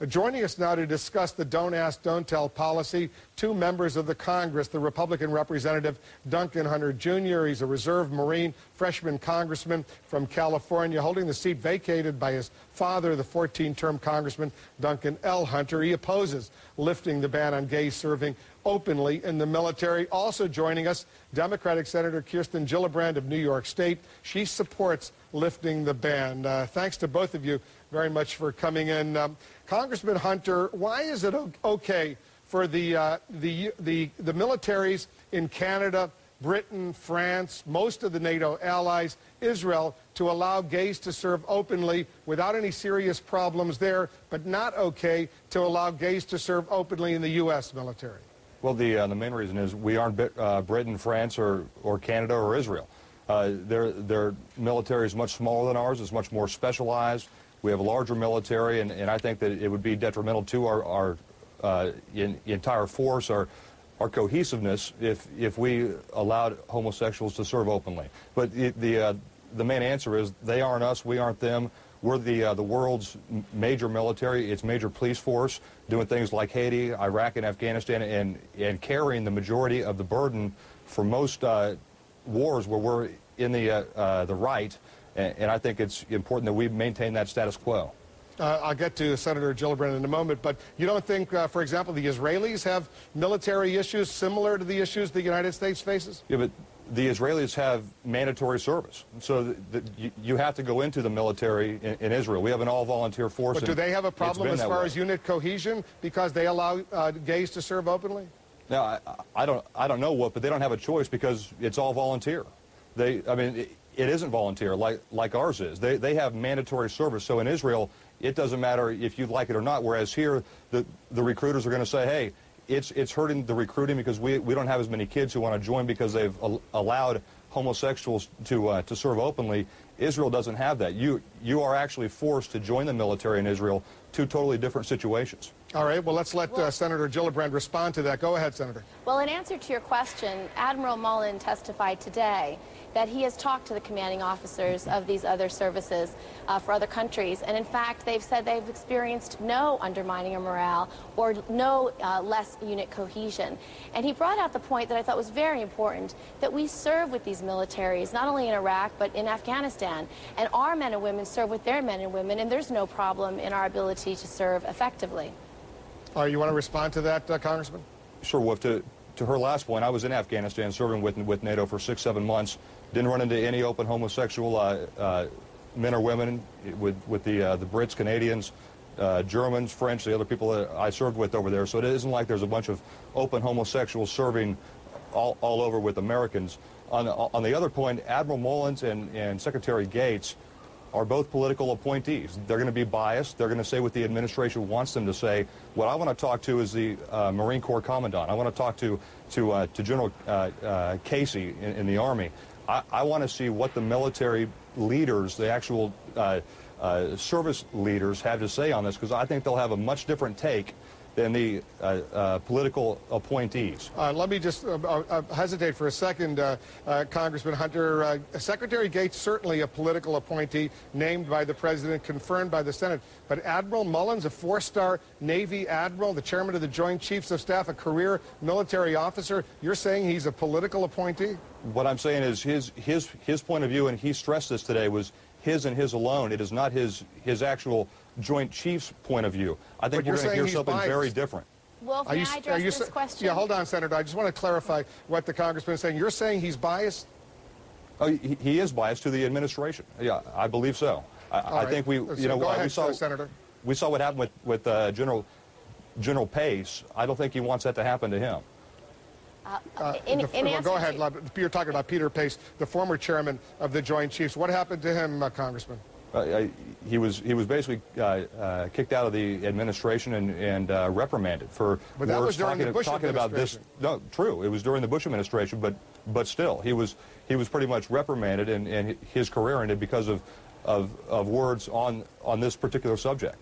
Joining us now to discuss the Don't Ask, Don't Tell policy, two members of the Congress, the Republican Representative Duncan Hunter Jr. He's a reserve Marine, freshman congressman from California, holding the seat vacated by his father, the 14-term Congressman Duncan L. Hunter. He opposes lifting the ban on gays serving openly in the military. Also joining us, Democratic Senator Kirsten Gillibrand of New York State. She supports lifting the ban. Thanks to both of you very much for coming in. Congressman Hunter, why is it okay for the militaries in Canada, Britain, France, most of the NATO allies, Israel, to allow gays to serve openly without any serious problems there, but not okay to allow gays to serve openly in the U.S. military? Well, the main reason is we aren't Britain, France, or Canada or Israel. Their military is much smaller than ours. It's much more specialized. We have a larger military, and I think that it would be detrimental to our entire force, our cohesiveness, if we allowed homosexuals to serve openly. But the main answer is they aren't us, we aren't them. We're the world's major military, its major police force, doing things like Haiti, Iraq, and Afghanistan, and carrying the majority of the burden for most wars where we're in the right. And I think it's important that we maintain that status quo. I'll get to Senator Gillibrand in a moment, but you don't think, for example, the Israelis have military issues similar to the issues the United States faces? Yeah, but the Israelis have mandatory service. So you have to go into the military in Israel. We have an all-volunteer force. But do they have a problem as far as unit cohesion because they allow gays to serve openly? No, I don't know what, but they don't have a choice because it's all volunteer. It isn't volunteer like ours is. They have mandatory service. So in Israel, it doesn't matter if you like it or not, whereas here, the recruiters are going to say, hey, it's hurting the recruiting because we don't have as many kids who want to join because they've allowed homosexuals to serve openly. Israel doesn't have that. You are actually forced to join the military in Israel, two totally different situations. All right, well, let's let Senator Gillibrand respond to that. Go ahead, Senator. Well, in answer to your question, Admiral Mullen testified today that he has talked to the commanding officers of these other services for other countries, and in fact, they've said they've experienced no undermining of morale or no less unit cohesion. And he brought out the point that I thought was very important, that we serve with these militaries, not only in Iraq, but in Afghanistan, and our men and women serve with their men and women, and there's no problem in our ability to serve effectively. You want to respond to that, Congressman? Sure, Wolf. To her last point, I was in Afghanistan serving with NATO for 6-7 months. Didn't run into any open homosexual men or women with the Brits, Canadians, Germans, French, the other people that I served with over there. So it isn't like there's a bunch of open homosexuals serving all over with Americans. On the other point, Admiral Mullins and Secretary Gates are both political appointees. They're going to be biased. They're going to say what the administration wants them to say. What I want to talk to is the Marine Corps Commandant. I want to talk to General Casey in the Army. I want to see what the military leaders, the actual service leaders, have to say on this, because I think they'll have a much different take than the political appointees. Let me just hesitate for a second, Congressman Hunter. Secretary Gates, certainly a political appointee named by the President, confirmed by the Senate. But Admiral Mullins, a 4-star Navy admiral, the chairman of the Joint Chiefs of Staff, a career military officer, you're saying he's a political appointee? What I'm saying is his point of view, and he stressed this today, was his and his alone. It is not his actual Joint Chiefs point of view. I think we're going to hear something very different. Wolf, may I address this question? Yeah, hold on, Senator. I just want to clarify what the Congressman is saying. You're saying he's biased? Oh, he is biased to the administration. Yeah, I believe so. I think go ahead, Senator. We saw what happened with General Pace. I don't think he wants that to happen to him. Go ahead. You're talking about Peter Pace, the former chairman of the Joint Chiefs. What happened to him, Congressman? He was basically kicked out of the administration and reprimanded for talking about this. No, true. It was during the Bush administration, but still, he was pretty much reprimanded, and his career ended because of words on this particular subject.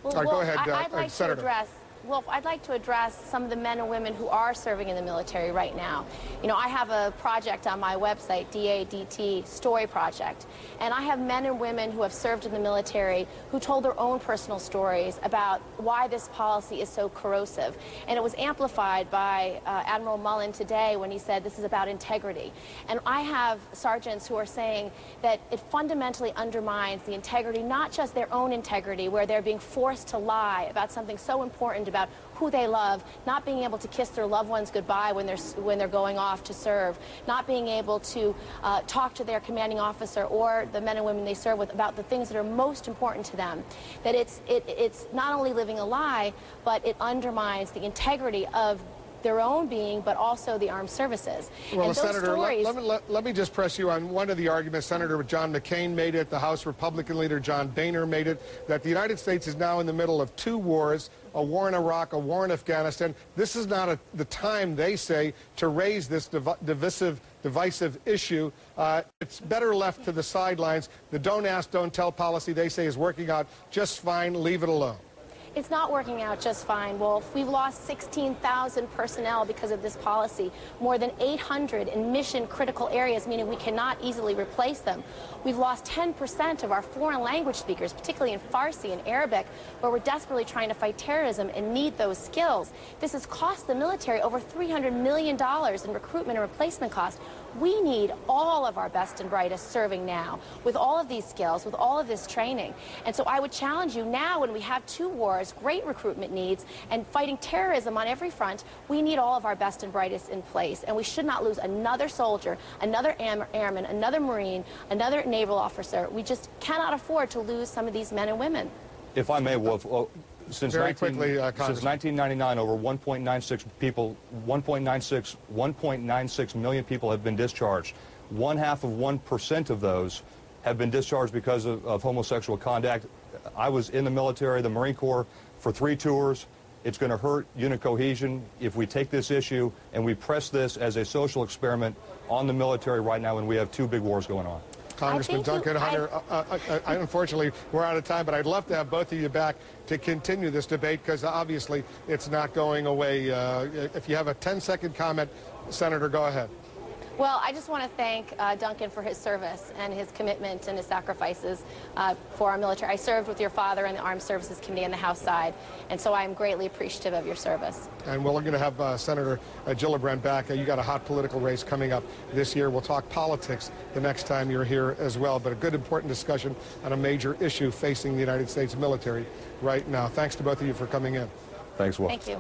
Well, go ahead, I'd like Senator. to address Well, I'd like to address some of the men and women who are serving in the military right now. You know, I have a project on my website, DADT Story Project, and I have men and women who have served in the military who told their own personal stories about why this policy is so corrosive. And it was amplified by Admiral Mullen today when he said this is about integrity. And I have sergeants who are saying that it fundamentally undermines the integrity, not just their own integrity, where they're being forced to lie about something so important about who they love, not being able to kiss their loved ones goodbye when they're going off to serve, not being able to talk to their commanding officer or the men and women they serve with about the things that are most important to them. That it's not only living a lie, but it undermines the integrity of their own being, but also the armed services. Well, and those Senator, stories... let me just press you on one of the arguments. Senator John McCain made it, the House Republican leader John Boehner made it, that the United States is now in the middle of two wars, a war in Iraq, a war in Afghanistan. This is not the time, they say, to raise this divisive issue. It's better left to the sidelines. The don't ask, don't tell policy, they say, is working out just fine. Leave it alone. It's not working out just fine, Wolf. We've lost 16,000 personnel because of this policy, more than 800 in mission-critical areas, meaning we cannot easily replace them. We've lost 10% of our foreign language speakers, particularly in Farsi and Arabic, where we're desperately trying to fight terrorism and need those skills. This has cost the military over $300 million in recruitment and replacement costs. We need all of our best and brightest serving now with all of these skills, with all of this training. And so I would challenge you now, when we have two wars, great recruitment needs, and fighting terrorism on every front, we need all of our best and brightest in place. And we should not lose another soldier, another airman, another Marine, another naval officer. We just cannot afford to lose some of these men and women. If I may, Wolf, since 1999, over 1.96 million people have been discharged. 1/2% of those have been discharged because of homosexual conduct. I was in the military, the Marine Corps, for 3 tours. It's going to hurt unit cohesion if we take this issue and we press this as a social experiment on the military right now when we have 2 big wars going on. Congressman Duncan Hunter, unfortunately, we're out of time, but I'd love to have both of you back to continue this debate, because obviously it's not going away. If you have a 10-second comment, Senator, go ahead. Well, I just want to thank Duncan for his service and his commitment and his sacrifices for our military. I served with your father in the Armed Services Committee on the House side, and so I'm greatly appreciative of your service. And we're going to have Senator Gillibrand back. You got a hot political race coming up this year. We'll talk politics the next time you're here as well, but a good, important discussion on a major issue facing the United States military right now. Thanks to both of you for coming in. Thanks, Wolf. Thank you.